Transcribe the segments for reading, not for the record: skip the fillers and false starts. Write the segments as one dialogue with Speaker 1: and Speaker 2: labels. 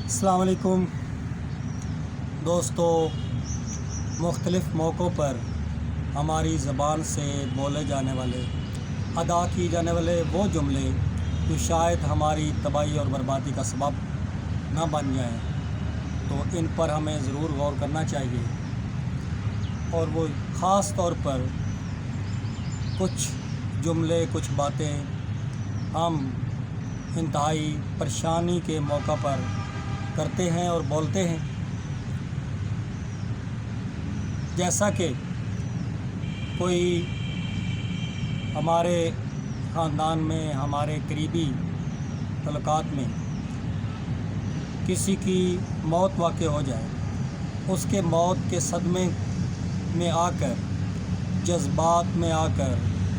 Speaker 1: अस्सलाम वालेकुम दोस्तों, मुख्तलिफ़ मौक़ों पर हमारी ज़बान से बोले जाने वाले, अदा किए जाने वाले वो जुमले जो शायद हमारी तबाही और बर्बादी का सबब ना बन जाएं, तो इन पर हमें ज़रूर गौर करना चाहिए। और वो ख़ास तौर पर कुछ जुमले, कुछ बातें हम इंतहाई परेशानी के मौका पर करते हैं और बोलते हैं। जैसा कि कोई हमारे ख़ानदान में, हमारे करीबी तल्लुकात में किसी की मौत वाक़ई हो जाए, उसके मौत के सदमे में आकर, जज्बात में आकर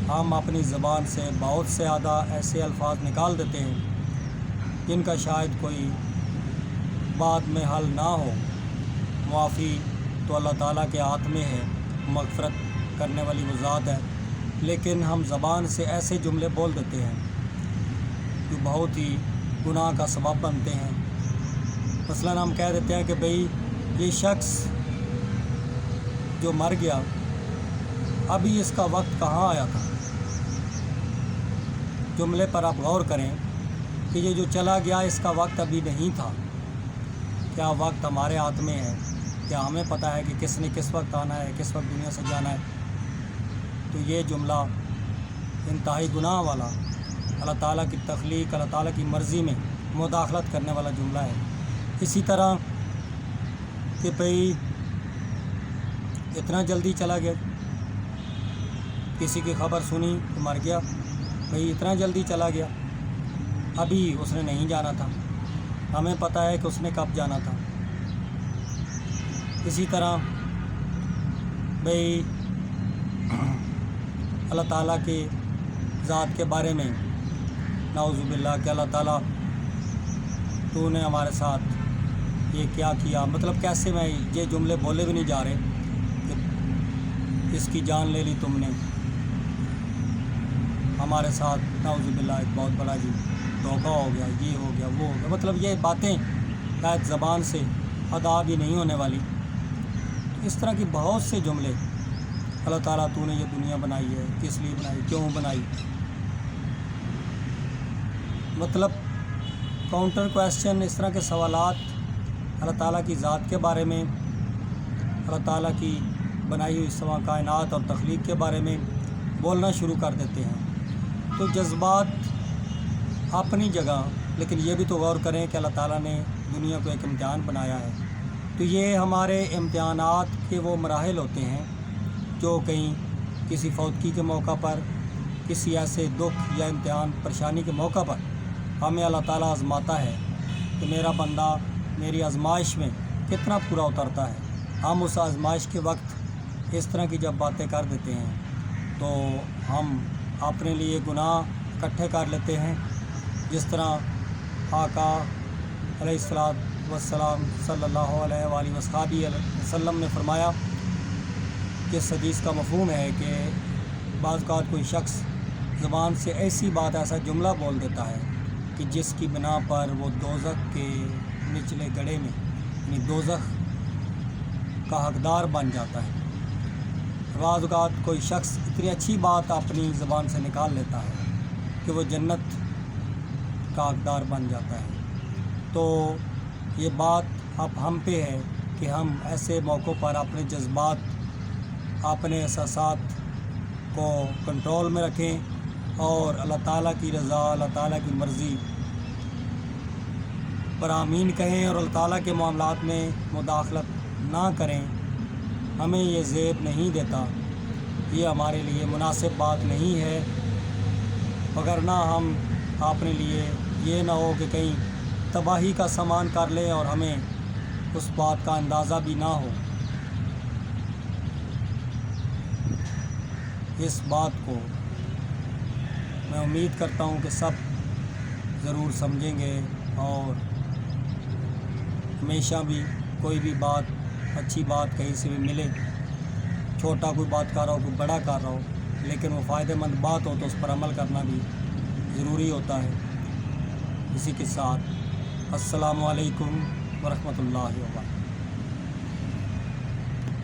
Speaker 1: हम अपनी ज़बान से बहुत से ज़्यादा ऐसे अल्फाज निकाल देते हैं जिनका शायद कोई बाद में हल ना हो। मुआफ़ी तो अल्लाह ताला के हाथ में है, मग़फ़िरत करने वाली वो ज़ात है, लेकिन हम ज़बान से ऐसे जुमले बोल देते हैं जो बहुत ही गुनाह का सबब बनते हैं। मसलन हम कह देते हैं कि भाई ये शख्स जो मर गया, अभी इसका वक्त कहाँ आया था। जुमले पर आप गौर करें कि ये जो चला गया इसका वक्त अभी नहीं था। क्या वक्त हमारे हाथ में है? क्या हमें पता है कि किसने किस वक्त आना है, किस वक्त दुनिया से जाना है? तो ये जुमला इंतहाई गुनाह वाला, अल्लाह ताला की तख्लीक, अल्लाह ताला की मर्ज़ी में मुदाखलत करने वाला जुमला है। इसी तरह कि भाई इतना जल्दी चला गया, किसी की खबर सुनी तो मर गया, भाई इतना जल्दी चला गया, अभी उसने नहीं जाना था, हमें पता है कि उसने कब जाना था। इसी तरह भाई अल्लाह ताला के ज़ात के बारे में नाउज़ुबिल्लाह कि अल्लाह ताला तूने हमारे साथ ये क्या किया, मतलब कैसे मैं ये जुमले बोले भी नहीं जा रहे कि इसकी जान ले ली तुमने, हमारे साथ नाउज़ुबिल्लाह एक बहुत बड़ा जी धोखा हो गया, ये हो गया, वो हो गया। मतलब ये बातें शायद ज़बान से अदा भी नहीं होने वाली। इस तरह की बहुत से जुमले, अल्लाह ताला तूने ये दुनिया बनाई है, किस लिए बनाई, क्यों बनाई, मतलब काउंटर क्वेश्चन, इस तरह के सवालात अल्लाह ताला की ज़ात के बारे में, अल्लाह ताला की बनाई हुई समा कायनात और तख्लीक के बारे में बोलना शुरू कर देते हैं। तो जज्बात अपनी जगह, लेकिन ये भी तो गौर करें कि अल्लाह ताला ने दुनिया को एक इम्तिहान बनाया है। तो ये हमारे इम्तिहानात के वो मराहिल होते हैं जो कहीं किसी फौतगी के मौका पर, किसी ऐसे दुख या इम्तिहान परेशानी के मौका पर हमें अल्लाह ताला आज़माता है कि मेरा बंदा मेरी आजमाइश में कितना पूरा उतरता है। हम उस आजमाइश के वक्त इस तरह की जब बातें कर देते हैं तो हम अपने लिए गुनाह इकट्ठे कर लेते हैं। जिस तरह आका अलैहिस्सलात वस्सलाम सल्लल्लाहु अलैहि वसल्लम ने फरमाया कि इस हदीस का मफ़हूम है कि बाज़ औक़ात कोई शख्स ज़बान से ऐसी बात, ऐसा जुमला बोल देता है कि जिसकी बिना पर वो दोज़ख के निचले गड्ढे में, यानी दोज़ख का हकदार बन जाता है। बाज़ औक़ात कोई शख्स इतनी अच्छी बात अपनी ज़बान से निकाल लेता है कि वो जन्नत का हकदार बन जाता है। तो ये बात अब हम पे है कि हम ऐसे मौक़ों पर अपने जज्बात, अपने एहसासात को कंट्रोल में रखें और अल्लाह ताला की रज़ा, अल्लाह ताला की मर्ज़ी पर आमीन कहें और अल्लाह ताला के मामलात में मुदाखलत ना करें। हमें ये ज़ेब नहीं देता, ये हमारे लिए मुनासिब बात नहीं है, वगरना हम अपने लिए ये ना हो कि कहीं तबाही का सामान कर लें और हमें उस बात का अंदाज़ा भी ना हो। इस बात को मैं उम्मीद करता हूँ कि सब ज़रूर समझेंगे और हमेशा भी कोई भी बात, अच्छी बात कहीं से भी मिले, छोटा कोई बात कर रहा हो, कोई बड़ा कर रहा हो, लेकिन वो फ़ायदेमंद बात हो तो उस पर अमल करना भी ज़रूरी होता है। इसी के साथ السلام علیکم ورحمۃ اللہ وبرکاتہ۔